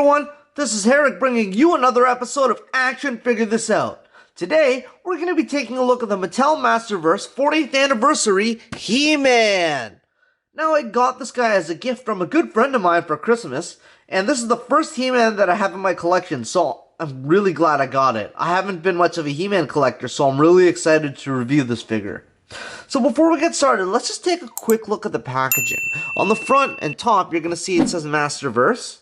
everyone, this is Herrick bringing you another episode of Action Figure This Out. Today, we're going to be taking a look at the Mattel Masterverse 40th Anniversary He-Man. Now, I got this guy as a gift from a good friend of mine for Christmas, and this is the first He-Man that I have in my collection, so I'm really glad I got it. I haven't been much of a He-Man collector, so I'm really excited to review this figure. So before we get started, let's just take a quick look at the packaging. On the front and top, you're going to see it says Masterverse.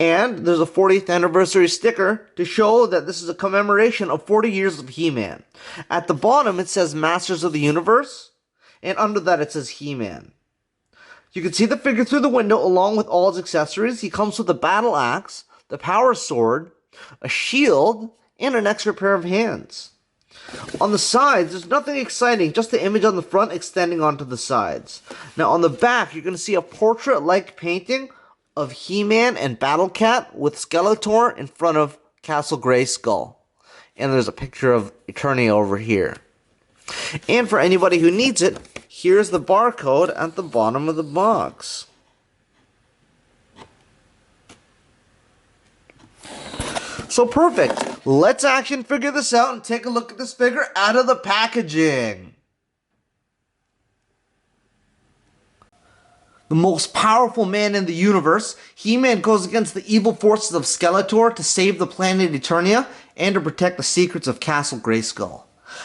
And there's a 40th anniversary sticker to show that this is a commemoration of 40 years of He-Man. At the bottom, it says Masters of the Universe. And under that, it says He-Man. You can see the figure through the window along with all his accessories. He comes with a battle axe, the power sword, a shield, and an extra pair of hands. On the sides, there's nothing exciting, just the image on the front extending onto the sides. Now on the back, you're going to see a portrait-like painting of He-Man and Battle Cat with Skeletor in front of Castle Grayskull. And there's a picture of Eternia over here. And for anybody who needs it, here's the barcode at the bottom of the box. So perfect. Let's action figure this out and take a look at this figure out of the packaging. The most powerful man in the universe, He-Man goes against the evil forces of Skeletor to save the planet Eternia and to protect the secrets of Castle Grayskull.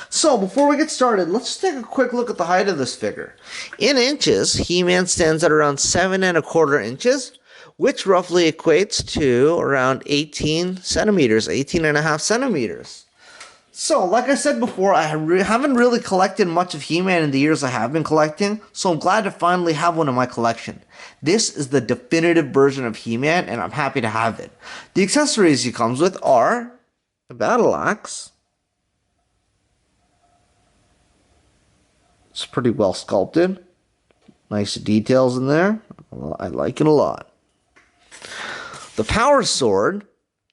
So, before we get started, let's just take a quick look at the height of this figure. In inches, He-Man stands at around 7 1/4 inches, which roughly equates to around 18 centimeters, 18.5 centimeters. So, like I said before, I haven't really collected much of He-Man in the years I have been collecting, so I'm glad to finally have one in my collection. This is the definitive version of He-Man, and I'm happy to have it. The accessories he comes with are a battle axe. It's pretty well sculpted. Nice details in there. I like it a lot. The power sword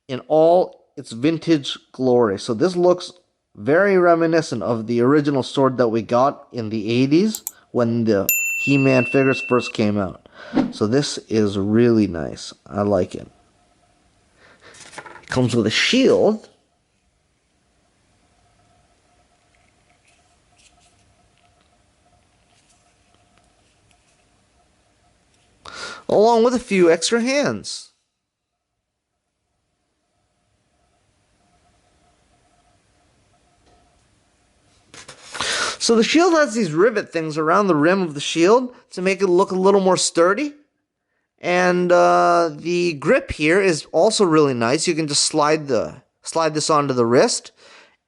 in all its vintage glory. So this looks very reminiscent of the original sword that we got in the 80s when the He-Man figures first came out. So this is really nice. I like it. It comes with a shield. Along with a few extra hands. So the shield has these rivet things around the rim of the shield to make it look a little more sturdy. And the grip here is also really nice. You can just slide this onto the wrist,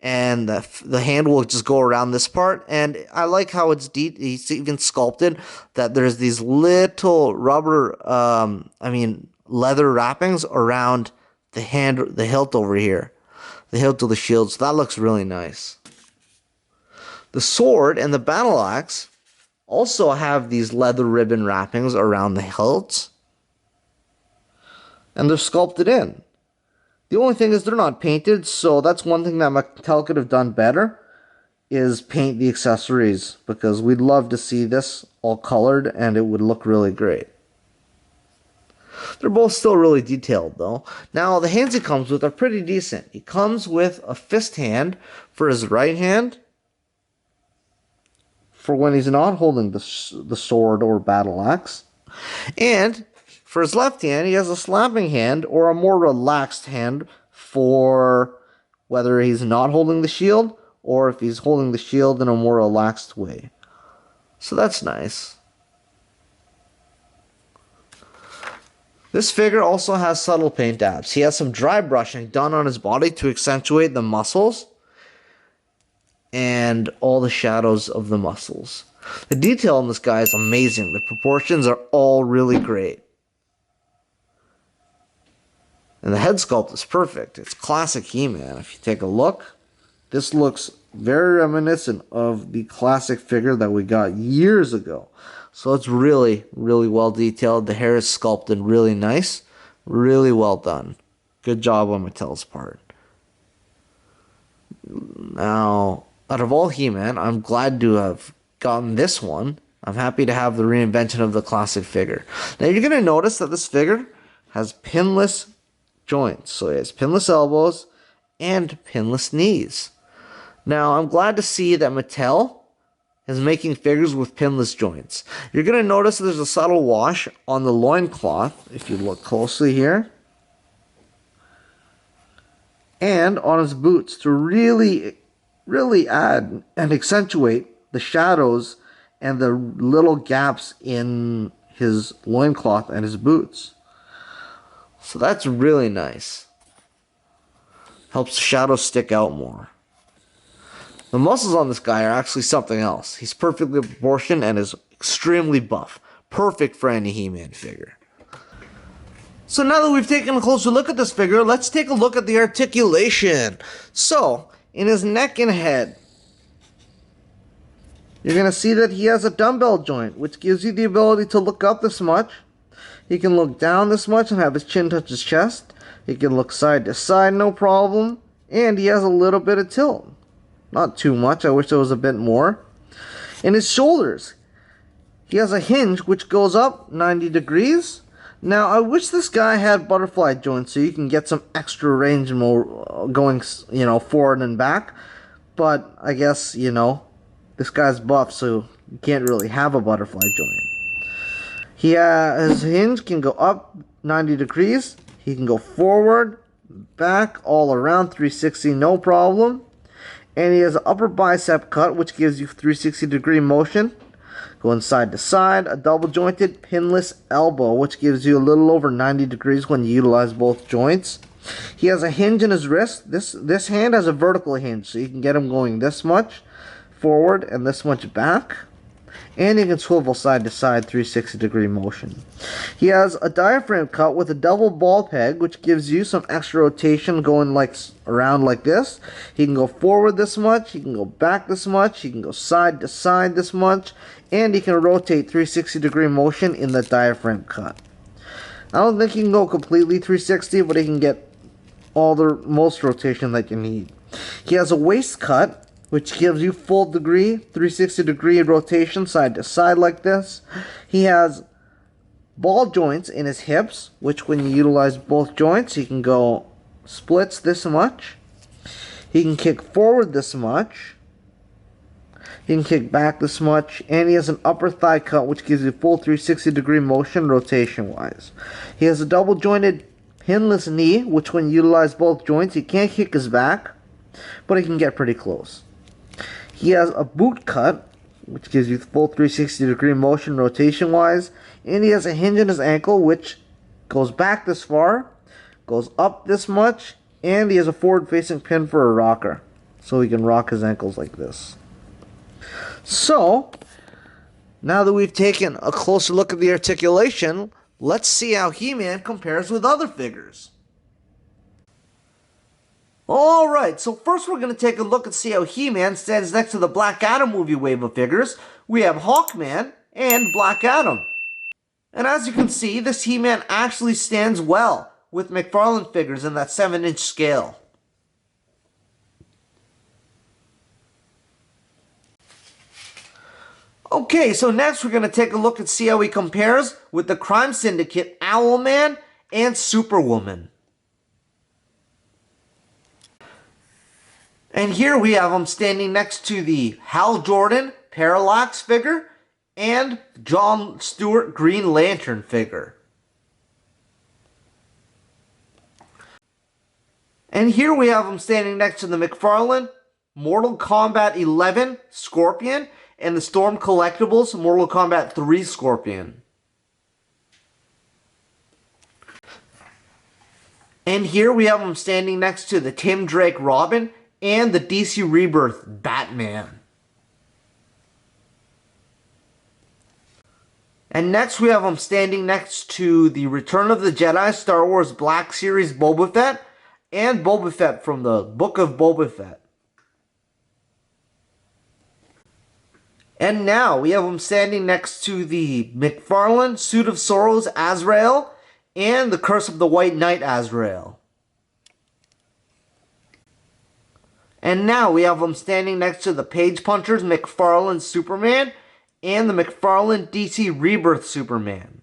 and the hand will just go around this part. And I like how it's even sculpted that there's these little rubber, leather wrappings around the hilt over here, the hilt of the shield. So that looks really nice. The sword and the battle axe also have these leather ribbon wrappings around the hilts, and they're sculpted in. The only thing is they're not painted, so that's one thing that Mattel could have done better, is paint the accessories, because we'd love to see this all colored and it would look really great. They're both still really detailed though. Now the hands he comes with are pretty decent. He comes with a fist hand for his right hand, for when he's not holding the sword or battle axe. And for his left hand, he has a slapping hand or a more relaxed hand for whether he's not holding the shield or if he's holding the shield in a more relaxed way. So that's nice. This figure also has subtle paint apps. He has some dry brushing done on his body to accentuate the muscles and all the shadows of the muscles. The detail in this guy is amazing. The proportions are all really great. And the head sculpt is perfect. It's classic He-Man. If you take a look, this looks very reminiscent of the classic figure that we got years ago. So it's really, really well detailed. The hair is sculpted really nice. Really well done. Good job on Mattel's part. Now, out of all He-Man, I'm glad to have gotten this one. I'm happy to have the reinvention of the classic figure. Now you're going to notice that this figure has pinless joints. So he has pinless elbows and pinless knees. Now, I'm glad to see that Mattel is making figures with pinless joints. You're going to notice there's a subtle wash on the loincloth, if you look closely here, and on his boots to really add and accentuate the shadows and the little gaps in his loincloth and his boots. So that's really nice. Helps the shadows stick out more. The muscles on this guy are actually something else. He's perfectly proportioned and is extremely buff. Perfect for any He-Man figure. So now that we've taken a closer look at this figure, let's take a look at the articulation. So, in his neck and head, you're going to see that he has a dumbbell joint, which gives you the ability to look up this much. He can look down this much and have his chin touch his chest. He can look side to side, no problem. And he has a little bit of tilt. Not too much, I wish there was a bit more. In his shoulders, he has a hinge which goes up 90 degrees. Now, I wish this guy had butterfly joints so you can get some extra range going, forward and back. But I guess, this guy's buff, so you can't really have a butterfly joint. His hinge can go up 90 degrees. He can go forward, back, all around 360, no problem. And he has an upper bicep cut, which gives you 360 degree motion. Going side to side, a double jointed pinless elbow, which gives you a little over 90 degrees when you utilize both joints. He has a hinge in his wrist. This hand has a vertical hinge, so you can get him going this much forward and this much back. And you can swivel side to side 360 degree motion. He has a diaphragm cut with a double ball peg, which gives you some extra rotation going around like this. He can go forward this much, he can go back this much, he can go side to side this much, and he can rotate 360 degree motion in the diaphragm cut. I don't think he can go completely 360, but he can get most rotation that you need. He has a waist cut, which gives you full 360 degree rotation side to side like this. He has ball joints in his hips, which when you utilize both joints, he can go splits this much. He can kick forward this much. He can kick back this much. And he has an upper thigh cut, which gives you full 360 degree motion rotation wise. He has a double jointed pinless knee, which when you utilize both joints, he can't kick his back, but he can get pretty close. He has a boot cut, which gives you full 360 degree motion rotation wise. And he has a hinge in his ankle, which goes back this far, goes up this much, and he has a forward facing pin for a rocker. So he can rock his ankles like this. So, now that we've taken a closer look at the articulation, let's see how He-Man compares with other figures. Alright, so first we're going to take a look and see how He-Man stands next to the Black Adam movie wave of figures. We have Hawkman and Black Adam. And as you can see, this He-Man actually stands well with McFarlane figures in that 7-inch scale. Okay, so next we're going to take a look and see how he compares with the Crime Syndicate Owlman and Superwoman. And here we have him standing next to the Hal Jordan Parallax figure and John Stewart Green Lantern figure. And here we have him standing next to the McFarlane Mortal Kombat 11 Scorpion and the Storm Collectibles Mortal Kombat 3 Scorpion. And here we have him standing next to the Tim Drake Robin and the DC Rebirth Batman. And next we have him standing next to the Return of the Jedi Star Wars Black Series Boba Fett and Boba Fett from the Book of Boba Fett. And now we have him standing next to the McFarlane Suit of Sorrows Azrael and the Curse of the White Knight Azrael. And now we have him standing next to the Page Punchers McFarlane Superman and the McFarlane DC Rebirth Superman.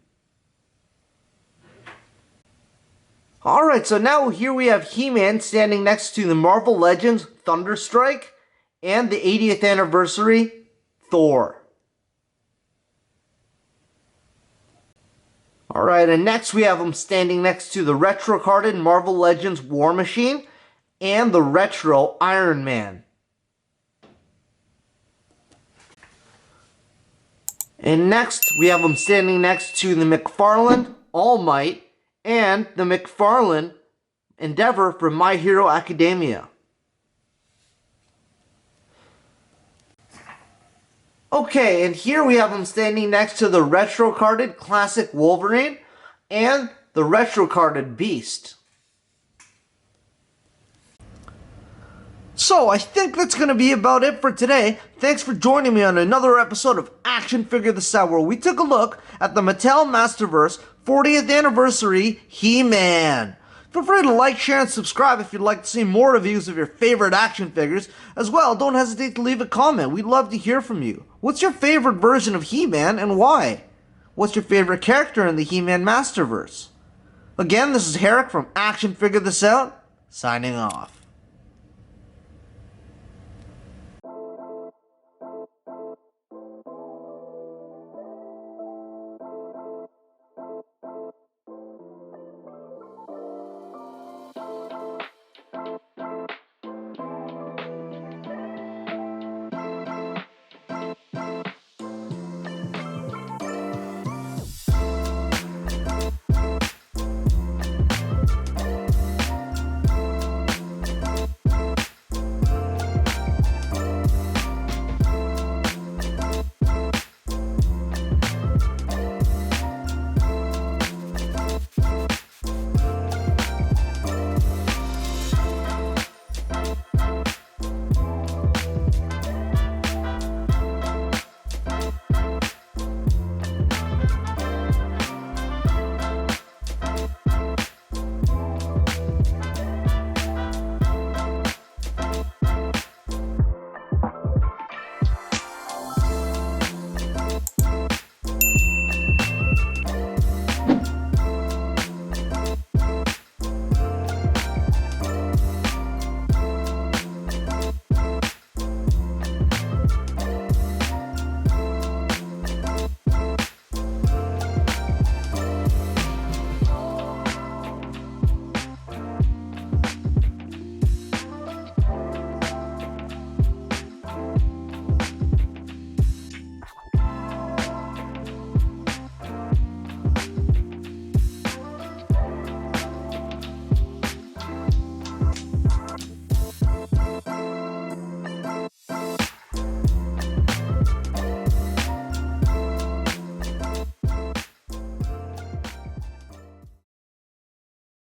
Alright, so now here we have He-Man standing next to the Marvel Legends Thunderstrike and the 80th anniversary Thor. Alright, and next we have him standing next to the retro-carded Marvel Legends War Machine and the retro Iron Man. And next we have him standing next to the McFarlane All Might and the McFarlane Endeavor from My Hero Academia. Okay, and here we have him standing next to the retro-carded Classic Wolverine and the retro-carded Beast. So, I think that's going to be about it for today. Thanks for joining me on another episode of Action Figure This Out, where we took a look at the Mattel Masterverse 40th Anniversary He-Man. Feel free to like, share, and subscribe if you'd like to see more reviews of your favorite action figures. As well, don't hesitate to leave a comment. We'd love to hear from you. What's your favorite version of He-Man and why? What's your favorite character in the He-Man Masterverse? Again, this is Herrick from Action Figure This Out, signing off.